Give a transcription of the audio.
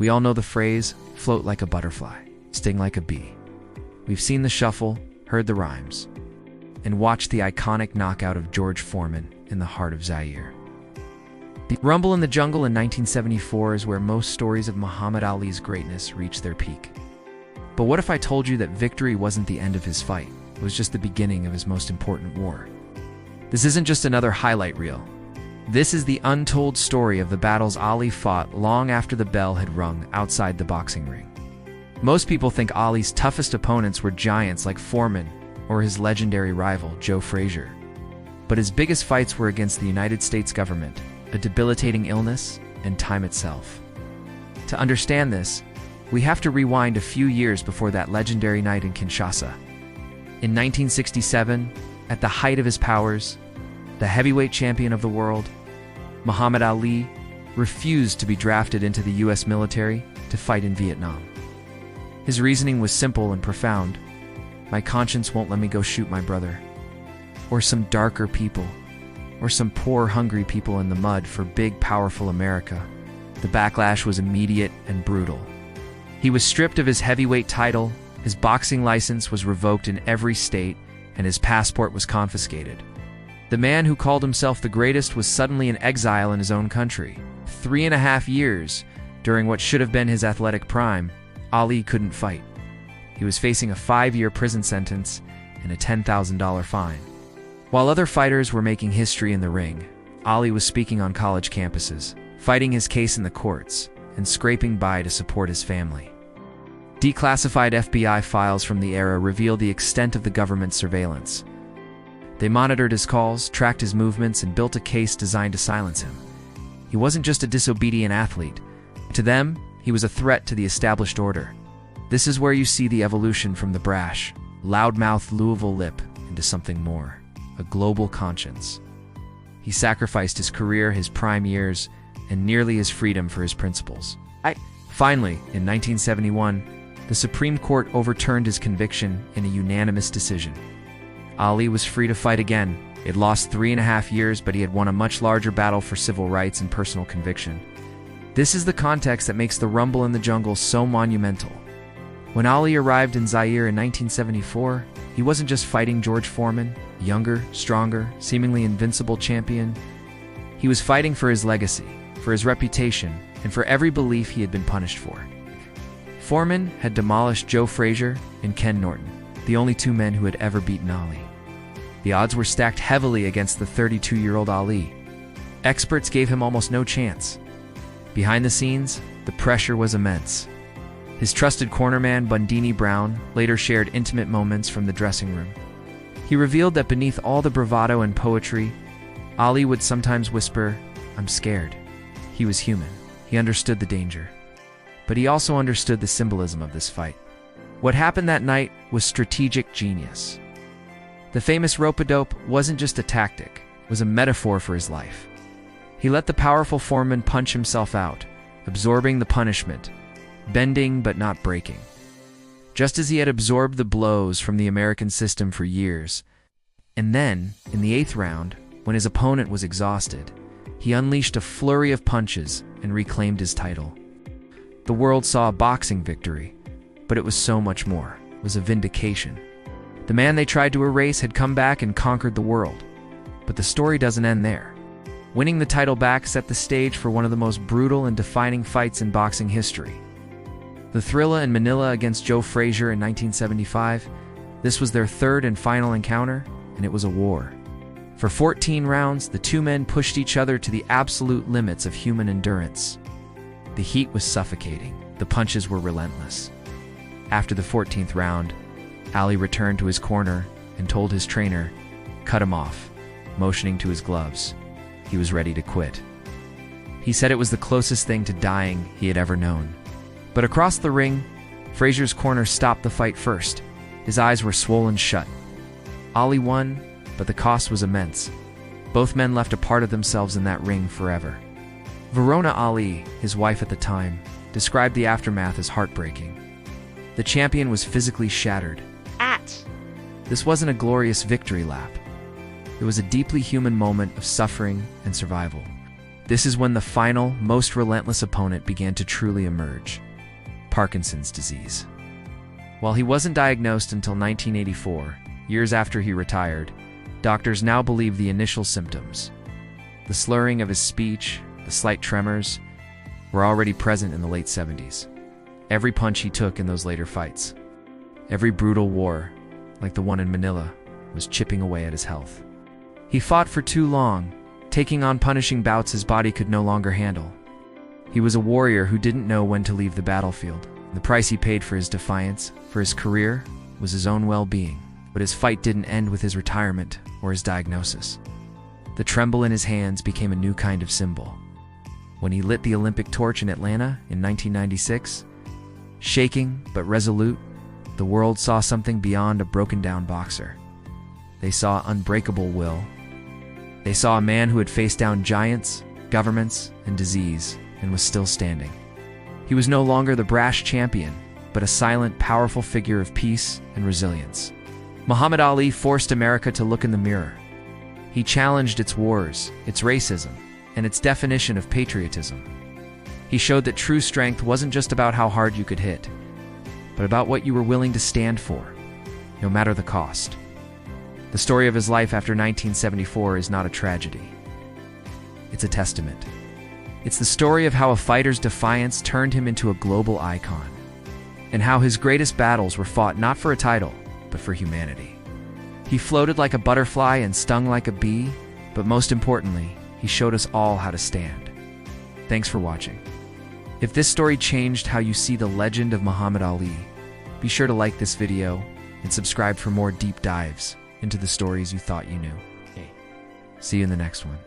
We all know the phrase, float like a butterfly, sting like a bee. We've seen the shuffle, heard the rhymes, and watched the iconic knockout of George Foreman in the heart of Zaire. The Rumble in the Jungle in 1974 is where most stories of Muhammad Ali's greatness reach their peak. But what if I told you that victory wasn't the end of his fight? It was just the beginning of his most important war. This isn't just another highlight reel. This is the untold story of the battles Ali fought long after the bell had rung outside the boxing ring. Most people think Ali's toughest opponents were giants like Foreman or his legendary rival, Joe Frazier. But his biggest fights were against the United States government, a debilitating illness, and time itself. To understand this, we have to rewind a few years before that legendary night in Kinshasa. In 1967, at the height of his powers, the heavyweight champion of the world, Muhammad Ali, refused to be drafted into the US military to fight in Vietnam. His reasoning was simple and profound. My conscience won't let me go shoot my brother, or some darker people, or some poor, hungry people in the mud for big, powerful America. The backlash was immediate and brutal. He was stripped of his heavyweight title, his boxing license was revoked in every state, and his passport was confiscated. The man who called himself the greatest was suddenly in exile in his own country. 3.5 years, during what should have been his athletic prime, Ali couldn't fight. He was facing a 5-year prison sentence and a $10,000 fine. While other fighters were making history in the ring, Ali was speaking on college campuses, fighting his case in the courts, and scraping by to support his family. Declassified FBI files from the era reveal the extent of the government's surveillance. They monitored his calls, tracked his movements, and built a case designed to silence him. He wasn't just a disobedient athlete. To them, he was a threat to the established order. This is where you see the evolution from the brash, loudmouth Louisville lip into something more, a global conscience. He sacrificed his career, his prime years, and nearly his freedom for his principles. Finally, in 1971, the Supreme Court overturned his conviction in a unanimous decision. Ali was free to fight again. It lost 3.5 years, but he had won a much larger battle for civil rights and personal conviction. This is the context that makes the Rumble in the Jungle so monumental. When Ali arrived in Zaire in 1974, he wasn't just fighting George Foreman, a younger, stronger, seemingly invincible champion. He was fighting for his legacy, for his reputation, and for every belief he had been punished for. Foreman had demolished Joe Frazier and Ken Norton, the only 2 men who had ever beaten Ali. The odds were stacked heavily against the 32-year-old Ali. Experts gave him almost no chance. Behind the scenes, the pressure was immense. His trusted cornerman, Bundini Brown, later shared intimate moments from the dressing room. He revealed that beneath all the bravado and poetry, Ali would sometimes whisper, "I'm scared." He was human. He understood the danger. But he also understood the symbolism of this fight. What happened that night was strategic genius. The famous rope-a-dope wasn't just a tactic, it was a metaphor for his life. He let the powerful Foreman punch himself out, absorbing the punishment, bending but not breaking. Just as he had absorbed the blows from the American system for years. And then, in the 8th round, when his opponent was exhausted, he unleashed a flurry of punches and reclaimed his title. The world saw a boxing victory, but it was so much more. It was a vindication. The man they tried to erase had come back and conquered the world. But the story doesn't end there. Winning the title back set the stage for one of the most brutal and defining fights in boxing history. The Thrilla in Manila against Joe Frazier in 1975, this was their 3rd and final encounter, and it was a war. For 14 rounds, the 2 men pushed each other to the absolute limits of human endurance. The heat was suffocating. The punches were relentless. After the 14th round, Ali returned to his corner and told his trainer, "Cut him off," motioning to his gloves. He was ready to quit. He said it was the closest thing to dying he had ever known. But across the ring, Frazier's corner stopped the fight first. His eyes were swollen shut. Ali won, but the cost was immense. Both men left a part of themselves in that ring forever. Verona Ali, his wife at the time, described the aftermath as heartbreaking. The champion was physically shattered. This wasn't a glorious victory lap. It was a deeply human moment of suffering and survival. This is when the final, most relentless opponent began to truly emerge: Parkinson's disease. While he wasn't diagnosed until 1984, years after he retired, doctors now believe the initial symptoms, the slurring of his speech, the slight tremors, were already present in the late 70s. Every punch he took in those later fights, every brutal war, like the one in Manila, was chipping away at his health. He fought for too long, taking on punishing bouts his body could no longer handle. He was a warrior who didn't know when to leave the battlefield. The price he paid for his defiance, for his career, was his own well-being. But his fight didn't end with his retirement or his diagnosis. The tremble in his hands became a new kind of symbol. When he lit the Olympic torch in Atlanta in 1996, shaking but resolute, the world saw something beyond a broken-down boxer. They saw unbreakable will. They saw a man who had faced down giants, governments, and disease, and was still standing. He was no longer the brash champion, but a silent, powerful figure of peace and resilience. Muhammad Ali forced America to look in the mirror. He challenged its wars, its racism, and its definition of patriotism. He showed that true strength wasn't just about how hard you could hit, but about what you were willing to stand for, no matter the cost. The story of his life after 1974 is not a tragedy. It's a testament. It's the story of how a fighter's defiance turned him into a global icon, and how his greatest battles were fought not for a title, but for humanity. He floated like a butterfly and stung like a bee, but most importantly, he showed us all how to stand. Thanks for watching. If this story changed how you see the legend of Muhammad Ali, be sure to like this video and subscribe for more deep dives into the stories you thought you knew. See you in the next one.